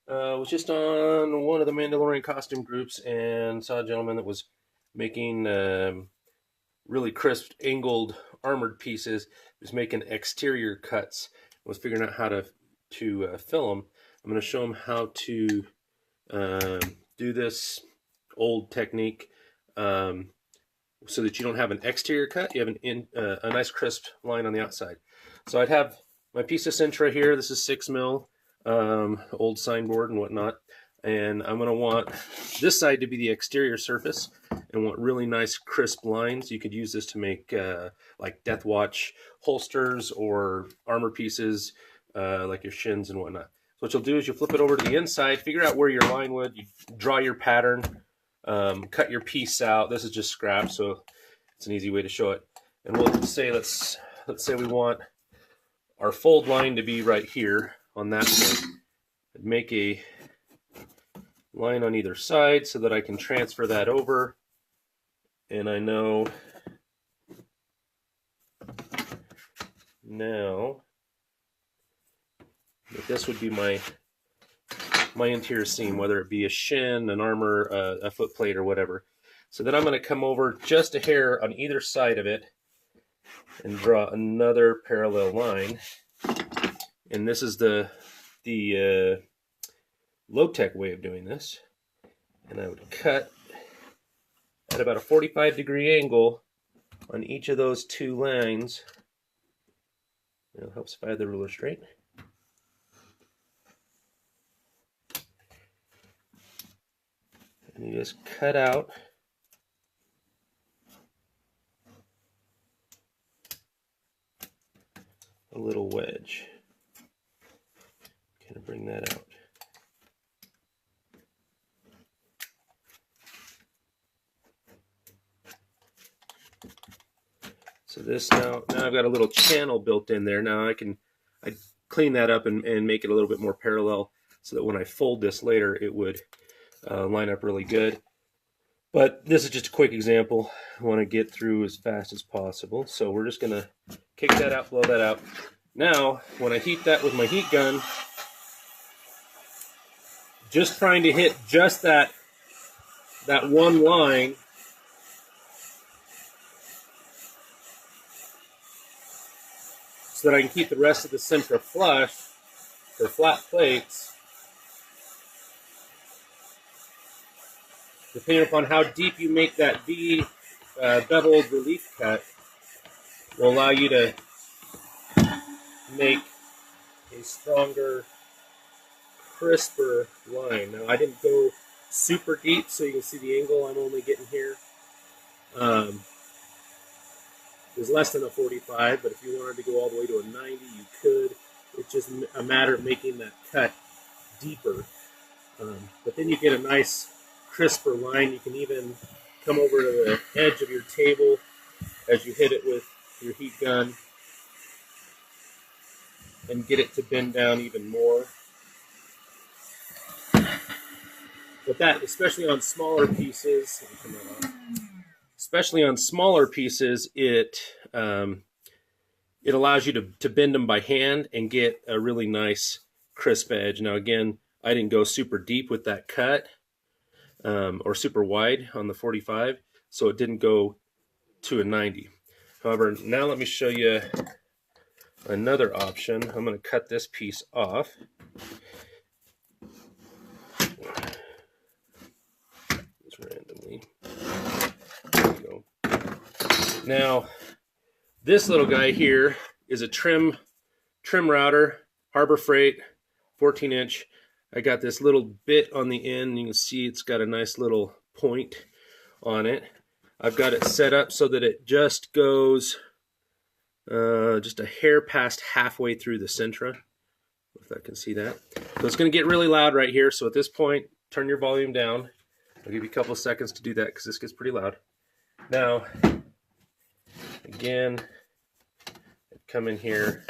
Was just on one of the Mandalorian costume groups and saw a gentleman that was making really crisp, angled, armored pieces. He was making exterior cuts. Was figuring out how to fill them. I'm going to show him how to do this old technique so that you don't have an exterior cut. You have a nice crisp line on the outside. So I'd have my piece of Sintra here. This is 6 mil, old signboard and whatnot. And I'm going to want this side to be the exterior surface and want really nice crisp lines. You could use this to make like Death Watch holsters or armor pieces like your shins and whatnot. So what you'll do is you'll flip it over to the inside, figure out where your line would, you draw your pattern, cut your piece out. This is just scrap, so it's an easy way to show it. And we'll say, let's say we want our fold line to be right here on that point. I'd make a line on either side so that I can transfer that over. And I know now that this would be my interior seam, whether it be a shin, an armor, a foot plate, or whatever. So then I'm going to come over just a hair on either side of it and draw another parallel line. And this is the low-tech way of doing this. And I would cut at about a 45-degree angle on each of those two lines. It helps if I have the ruler straight. And you just cut out a little wedge. Kind of bring that out. So this now I've got a little channel built in there. Now I clean that up and make it a little bit more parallel so that when I fold this later, it would line up really good. But this is just a quick example. I want to get through as fast as possible. So we're just going to kick that out, blow that out. Now, when I heat that with my heat gun, just trying to hit just that one line so that I can keep the rest of the Sintra flush for flat plates. Depending upon how deep you make that V beveled relief cut, will allow you to make a stronger, crisper line. Now, I didn't go super deep, so you can see the angle I'm only getting here. It's less than a 45, but if you wanted to go all the way to a 90, you could. It's just a matter of making that cut deeper. But then you get a nice, crisper line. You can even come over to the edge of your table as you hit it with your heat gun and get it to bend down even more. But that, especially on smaller pieces, it allows you to bend them by hand and get a really nice crisp edge. Now again, I didn't go super deep with that cut or super wide on the 45, so it didn't go to a 90. However, now let me show you another option. I'm going to cut this piece off. Just randomly. There we go. Now, this little guy here is a trim router, Harbor Freight, 14-inch. I got this little bit on the end. You can see it's got a nice little point on it. I've got it set up so that it just goes just a hair past halfway through the Sintra, if I can see that. So it's going to get really loud right here. So at this point, turn your volume down. I'll give you a couple of seconds to do that because this gets pretty loud. Now, again, come in here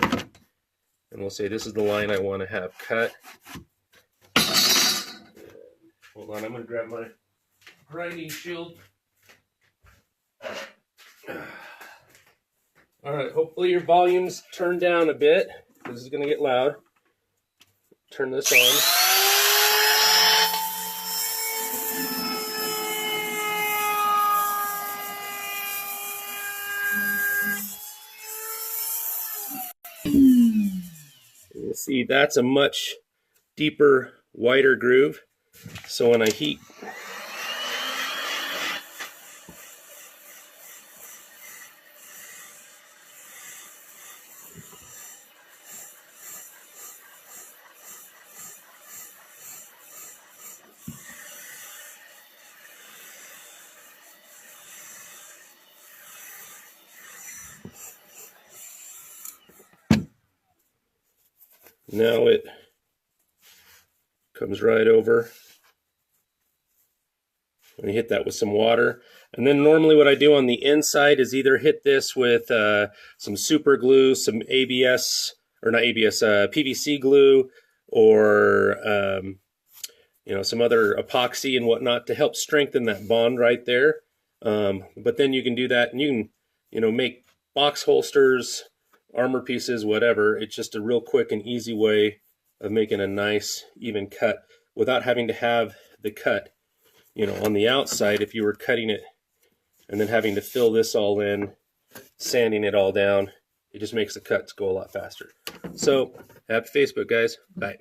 and we'll say this is the line I want to have cut. Hold on, I'm going to grab my grinding shield. All right, hopefully your volume's turned down a bit. This is going to get loud. Turn this on. You see, that's a much deeper, wider groove. So when I heat, now it comes right over. And you hit that with some water. And then normally what I do on the inside is either hit this with some super glue, some ABS, or not ABS, PVC glue, or some other epoxy and whatnot to help strengthen that bond right there. But then you can do that, and you can make box holsters, armor pieces, whatever. It's just a real quick and easy way of making a nice even cut without having to have the cut on the outside. If you were cutting it and then having to fill this all in, sanding it all down, it just makes the cuts go a lot faster. So happy Facebook, guys. Bye.